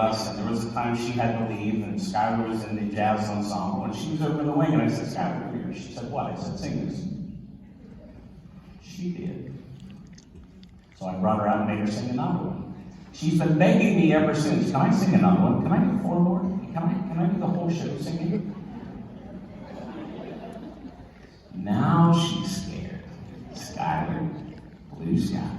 And there was a time she had to leave, and Skylar was in the jazz ensemble, and she was over in the wing, and I said, Skylar, come here. She said, what? I said, sing this. She did. So I brought her out and made her sing another one. She's been begging me ever since, can I sing another one? Can I do 4 more? Can I do the whole show singing? Now she's scared. Skylar, blue sky.